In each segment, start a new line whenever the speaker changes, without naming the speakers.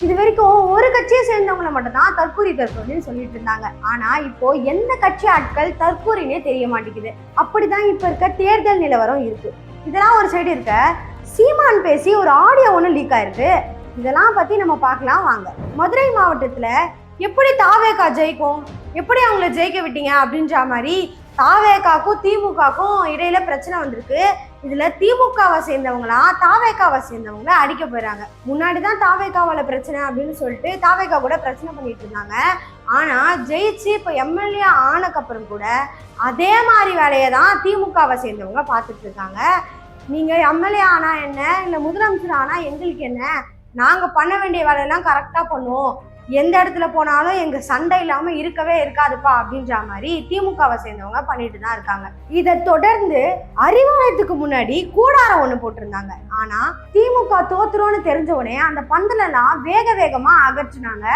இது வரைக்கும் ஒரு கட்சியை சேர்ந்தவங்களை மட்டும் தான் தற்கூரின்னு சொல்லிட்டு இருந்தாங்க. ஆனா இப்போ எந்த கட்சி ஆட்கள் தற்கூரினே தெரிய மாட்டேங்குது. அப்படிதான் இப்ப இருக்க தேர்தல் நிலவரம் இருக்கு. இதெல்லாம் ஒரு சைடு இருக்க, சீமான் பேசி ஒரு ஆடியோ ஒன்று லீக் ஆயிருக்கு. இதெல்லாம் பத்தி நம்ம பார்க்கலாம் வாங்க. மதுரை மாவட்டத்துல எப்படி தாவேகா ஜெயிக்கும், எப்படி அவங்கள ஜெயிக்க விட்டீங்க அப்படின்ற மாதிரி தாவேகாக்கும் திமுகக்கும் இடையில பிரச்சனை வந்திருக்கு. இதுல திமுகவை சேர்ந்தவங்களாம் தாவேகாவை சேர்ந்தவங்கள அடிக்க போயிறாங்க. முன்னாடிதான் தாவேகாவால பிரச்சனை அப்படின்னு சொல்லிட்டு தாவேகா கூட பிரச்சனை பண்ணிட்டு இருந்தாங்க. ஆனா ஜெயிச்சு இப்ப எம்எல்ஏ ஆனக்கப்புறம் கூட அதே மாதிரி வேலையை தான் திமுகவை சேர்ந்தவங்க பார்த்துட்டு இருக்காங்க. நீங்க எம்எல்ஏ ஆனா என்ன, இல்ல முதலமைச்சர் ஆனா எங்களுக்கு என்ன, நாங்க பண்ண வேண்டிய வேலையெல்லாம் கரெக்டா பண்ணுவோம், எந்த இடத்துல போனாலும் எங்க சண்டை இல்லாம இருக்கவே இருக்காதுப்பா அப்படின்ற மாதிரி திமுகவை சேர்ந்தவங்க பண்ணிட்டு தான் இருக்காங்க. இதை தொடர்ந்து அறிவாலயத்துக்கு முன்னாடி கூடாரம் ஒண்ணு போட்டிருந்தாங்க. ஆனா திமுக தோத்துறோன்னு தெரிஞ்ச உடனே அந்த பந்தல எல்லாம் வேகமா அகற்றினாங்க.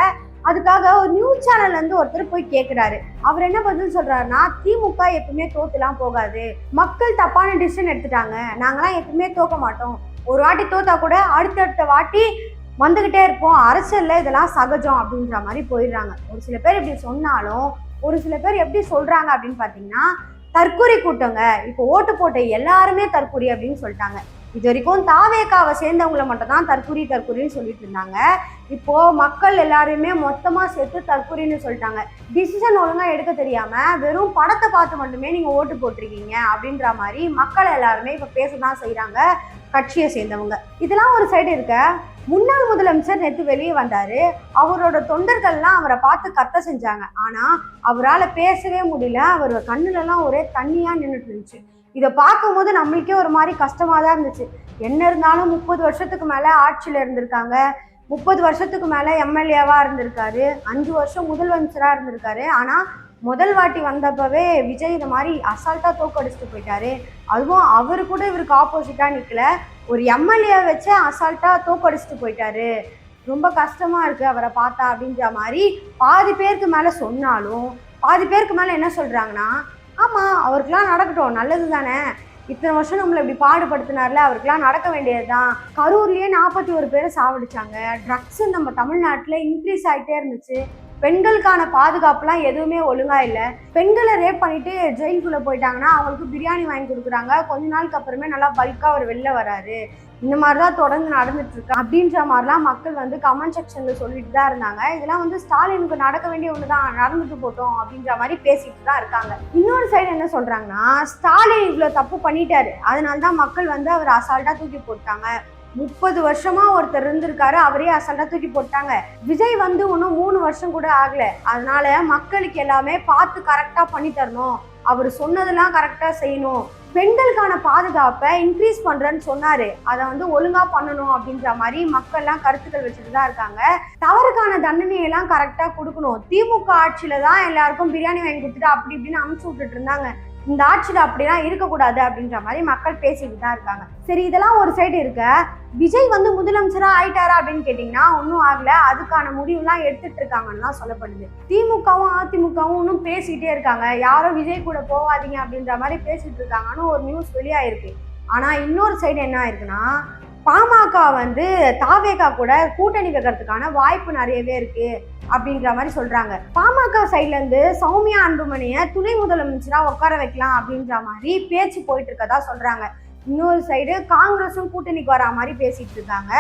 அதுக்காக ஒரு நியூஸ் சேனல்ல இருந்து ஒருத்தர் போய் கேட்கிறாரு. அவர் என்ன பதில் சொல்றாருன்னா, திமுக எப்பவுமே தோத்துலாம் போகாது, மக்கள் தப்பான டிசிஷன் எடுத்துட்டாங்க, நாங்களாம் எப்பவுமே தோக்க மாட்டோம், ஒரு வாட்டி தோத்தா கூட அடுத்தடுத்த வாட்டி வந்துகிட்டே இருப்போம், அரசியல்ல இதெல்லாம் சகஜம் அப்படின்ற மாதிரி போயிடுறாங்க. ஒரு சில பேர் இப்படி சொன்னாலும் ஒரு சில பேர் எப்படி சொல்றாங்க அப்படின்னு பாத்தீங்கன்னா, தற்கொலை கூட்டங்க, இப்போ ஓட்டு போட்ட எல்லாருமே தற்கொலை அப்படின்னு சொல்லிட்டாங்க. இது வரைக்கும் தாவேகாவை சேர்ந்தவங்களை மட்டும் தான் தற்கொலைன்னு சொல்லிட்டு இருந்தாங்க. இப்போ மக்கள் எல்லாருமே மொத்தமா சேர்த்து தற்கொலைன்னு சொல்லிட்டாங்க. டிசிஷன் ஒழுங்கா எடுக்க தெரியாம வெறும் படத்தை பார்த்து மட்டுமே நீங்க ஓட்டு போட்டிருக்கீங்க அப்படின்ற மாதிரி மக்கள் எல்லாருமே இப்ப பேசதான் செய்யறாங்க, கட்சியை சேர்ந்தவங்க. இதெல்லாம் ஒரு சைடு இருக்க, முன்னாள் முதலமைச்சர் நேற்று வெளியே வந்தாரு. அவரோட தொண்டர்கள்லாம் அவரை பார்த்து கத்த செஞ்சாங்க. ஆனா அவரால் பேசவே முடியல. அவர் கண்ணுல எல்லாம் ஒரே தண்ணியா நின்றுட்டு இருந்துச்சு. இதை பார்க்கும்போது நம்மளுக்கே ஒரு மாதிரி கஷ்டமா தான் இருந்துச்சு. என்ன இருந்தாலும் 30 வருஷத்துக்கு மேல ஆட்சியில இருந்திருக்காங்க, 30 வருஷத்துக்கு மேல எம்எல்ஏவா இருந்திருக்காரு, 5 வருஷம் முதலமைச்சரா இருந்திருக்காரு. ஆனா முதல் வாட்டி வந்தப்பவே விஜய் இந்த மாதிரி அசால்ட்டா தோக்கடிச்சுட்டு போயிட்டாரு. அதுவும் அவரு கூட இவருக்கு ஆப்போசிட்டா நிக்கல, ஒரு எம்எல்ஏ வச்சு அசால்ட்டா தோக்கடிச்சுட்டு போயிட்டாரு, ரொம்ப கஷ்டமா இருக்கு அவரை பார்த்தா அப்படின்ற மாதிரி பாதி பேருக்கு மேல சொன்னாலும் பாதி பேருக்கு மேல என்ன சொல்றாங்கன்னா, ஆமா அவருக்கெல்லாம் நடக்கட்டும், நல்லது தானே, இத்தனை வருஷம் நம்மளை இப்படி பாடுபடுத்தினார்ல, அவருக்கெல்லாம் நடக்க வேண்டியதுதான். கரூர்லயே 41 பேரை சாவடிச்சாங்க. ட்ரக்ஸ் நம்ம தமிழ்நாட்டுல இன்க்ரீஸ் ஆகிட்டே இருந்துச்சு. பெண்களுக்கான பாதுகாப்புலாம் எதுவுமே ஒழுங்கா இல்லை. பெண்களை ரேப் பண்ணிட்டு ஜெயிலுக்குள்ள போயிட்டாங்கன்னா அவங்களுக்கு பிரியாணி வாங்கி கொடுக்குறாங்க. கொஞ்ச நாளுக்கு அப்புறமே நல்லா பல்கா அவர் வெளில வராரு. இந்த மாதிரிதான் தொடர்ந்து நடந்துட்டு இருக்கு அப்படின்ற மாதிரிலாம் மக்கள் வந்து கமெண்ட் செக்ஷன்ல சொல்லிட்டு தான் இருந்தாங்க. இதெல்லாம் வந்து ஸ்டாலினுக்கு நடக்க வேண்டிய ஒண்ணுதான், நடந்துட்டு போட்டோம் அப்படின்ற மாதிரி பேசிட்டு தான் இருக்காங்க. இன்னொரு சைடு என்ன சொல்றாங்கன்னா, ஸ்டாலின் இவ்வளவு தப்பு பண்ணிட்டாரு, அதனாலதான் மக்கள் வந்து அவர் அசால்ட்டா தூக்கி போட்டாங்க. 30 வருஷமா ஒருத்தர் இருந்திருக்காரு, அவரே அசால்ட்டா தூக்கி போட்டாங்க. விஜய் வந்து இன்னும் 3 வருஷம் கூட ஆகல, அதனால மக்களுக்கு எல்லாமே பார்த்து கரெக்டா பண்ணி தரணும், அவர் சொன்னதெல்லாம் கரெக்டா செய்யணும், பெண்களுக்கான பாதுகாப்பை இன்க்ரீஸ் பண்றேன்னு சொன்னாரு, அதை வந்து ஒழுங்கா பண்ணணும் அப்படின்ற மாதிரி மக்கள் எல்லாம் கருத்துக்கள் வச்சுட்டு தான் இருக்காங்க. தவறுக்கான தண்டனையெல்லாம் கரெக்டா கொடுக்கணும். திமுக ஆட்சியில தான் எல்லாருக்கும் பிரியாணி வாங்கி கொடுத்துட்டு அப்படி இப்படின்னு அனுப்பிச்சு விட்டுட்டு இருந்தாங்க. இந்த ஆட்சியில அப்படிலாம் இருக்கக்கூடாது அப்படின்ற மாதிரி மக்கள் பேசிட்டு தான் இருக்காங்க. சரி, இதெல்லாம் ஒரு சைடு இருக்க, விஜய் வந்து முதலமைச்சரா ஆயிட்டாரா அப்படின்னு கேட்டீங்கன்னா ஒன்னும் ஆகல. அதுக்கான முடிவுலாம் எடுத்துட்டு இருக்காங்கன்னு தான் சொல்லப்படுது. திமுகவும் அதிமுகவும் இன்னும் பேசிட்டே இருக்காங்க. யாரும் விஜய் கூட போகாதீங்க அப்படின்ற மாதிரி பேசிட்டு இருக்காங்கன்னு ஒரு நியூஸ் வெளியாயிருக்கு. ஆனா இன்னொரு சைடு என்ன ஆயிருக்குன்னா, பாமக வந்து தாவேகா கூட கூட்டணி வைக்கிறதுக்கான வாய்ப்பு நிறையவே இருக்கு அப்படின்ற மாதிரி சொல்றாங்க. பாமக சைட்ல இருந்து சௌமியா அன்புமணியை துணை முதலமைச்சரா உட்கார வைக்கலாம் அப்படின்ற மாதிரி பேச்சு போயிட்டு இருக்கதா சொல்றாங்க. இன்னொரு சைடு காங்கிரஸும் கூட்டணிக்கு வரா மாதிரி பேசிட்டு இருக்காங்க.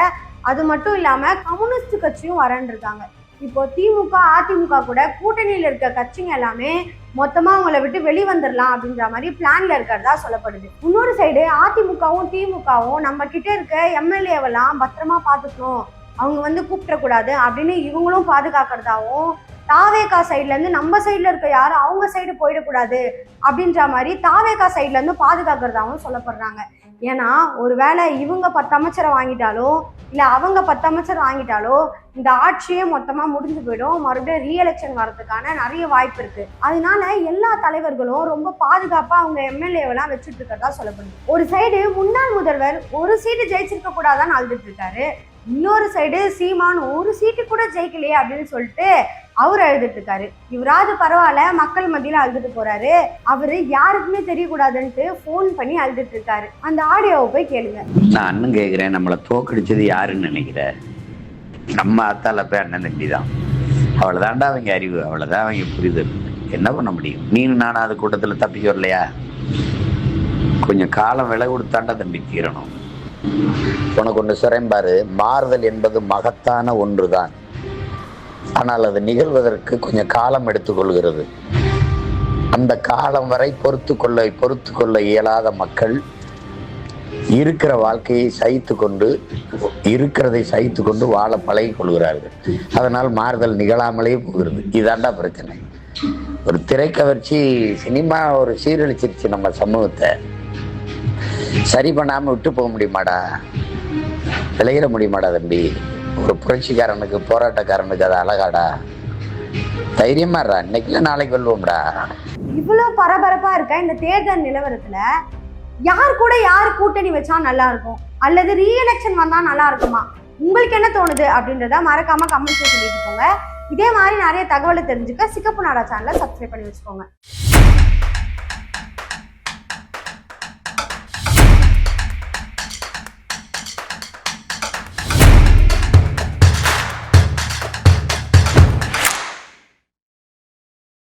அது மட்டும் இல்லாம கம்யூனிஸ்ட் கட்சியும் வரன்னு இருக்காங்க. இப்போ திமுக அதிமுக கூட கூட்டணியில இருக்க கட்சிங்க எல்லாமே மொத்தமா அவங்கள விட்டு வெளிவந்துடலாம் அப்படின்ற மாதிரி பிளான்ல இருக்கிறதா சொல்லப்படுது. இன்னொரு சைடு அதிமுகவும் திமுகவும் நம்ம கிட்ட இருக்க எம்எல்ஏவெல்லாம் பத்திரமா பாத்துக்கணும், அவங்க வந்து கூப்பிடக்கூடாது அப்படின்னு இவங்களும் பாதுகாக்கிறதாவும், தாவேகா சைட்ல இருந்து நம்ம சைட்ல இருக்க யாரும் அவங்க சைடு போயிடக்கூடாது அப்படின்ற மாதிரி தாவேகா சைட்ல இருந்து பாதுகாக்கிறதாவும் சொல்லப்படுறாங்க. ஏன்னா ஒருவேளை இவங்க 10 அமைச்சரை வாங்கிட்டாலோ இல்ல அவங்க 10 அமைச்சர் வாங்கிட்டாலோ இந்த ஆட்சியே மொத்தமா முடிஞ்சு போயிடும், மறுபடியும் ரீஎலெக்ஷன் வர்றதுக்கான நிறைய வாய்ப்பு இருக்கு. அதனால எல்லா தலைவர்களும் ரொம்ப பாதுகாப்பா அவங்க எம்எல்ஏவெல்லாம் வச்சுட்டு இருக்கிறதா சொல்லப்படுது. ஒரு சைடு முன்னாள் முதல்வர் ஒரு சீட்டு ஜெயிச்சிருக்க கூடாதான்னு அழுதுட்டு இருக்காரு. இன்னொரு சைடு சீமான் ஒரு சீட்டு கூட ஜெயிக்கலையே அப்படின்னு சொல்லிட்டு அவர் அழுதுட்டு இருக்காரு. இவராது பரவாயில்ல, மக்கள் மத்தியில அழுதுட்டு போறாரு, அவரு யாருக்குமே தெரியக்கூடாதுன்ட்டு போன் பண்ணி அழுதுட்டு இருக்காரு. அந்த ஆடியோவை போய் கேளுங்க.
நான் அண்ணன் கேக்குறேன், நம்மள தோக்கடிச்சது யாருன்னு நினைக்கிற? நம்ம அத்தால போய் அண்ணன் தம்பி தான், அவ்வளோதான்டா அவங்க அறிவு, அவ்வளோதான் அவங்க புரிதல். என்ன பண்ண முடியும்? நீனும் நானும் அது கூட்டத்தில் தப்பிக்க வரலையா? கொஞ்சம் காலம் விலை கொடுத்தாண்டா தம்பி தீரணும். உனக்கு ஒன்று சுரம்பாரு, மாறுதல் என்பது மகத்தான ஒன்றுதான், ஆனால் அது நிகழ்வதற்கு கொஞ்சம் காலம் எடுத்துக்கொள்கிறது. அந்த காலம் வரை பொறுத்து கொள்ள இயலாத மக்கள் இருக்கிற வாழ்க்கையை இருக்கிறதை சகித்து கொண்டு வாழ பழகி கொள்கிறார்கள். அதனால் மாறுதல் நிகழாமலே போகிறது. இதாண்டா பிரச்சனை. ஒரு திரைக்கவர்ச்சி சினிமா ஒரு சீரழிச்சிருச்சு நம்ம சமூகத்தை. சரி பண்ணாம விட்டு போக முடியுமாடா? விளையிட முடியுமாடா தம்பி? ஒரு புரட்சிக்காரனுக்கு போராட்டக்காரனுக்கு அது அழகாடா? தைரியமாடா, இன்னைக்குல நாளைக்கு வெல்வோம்டா.
இவ்வளவு பரபரப்பா இருக்க இந்த தேர்தல் நிலவரத்துல யார் கூட யார் கூட்டணி வச்சா நல்லா இருக்கும், அல்லது ரீஎலெக்ஷன் வந்தா நல்லா இருக்குமா? உங்களுக்கு என்ன தோணுது அப்படின்றத மறக்காம கமெண்ட்ஸ்ல சொல்லிட்டு போங்க. இதே மாதிரி நிறைய தகவலை தெரிஞ்சுக்க சிகப்பு நாடா சேனலை சப்ஸ்கிரைப் பண்ணி வச்சுக்கோங்க.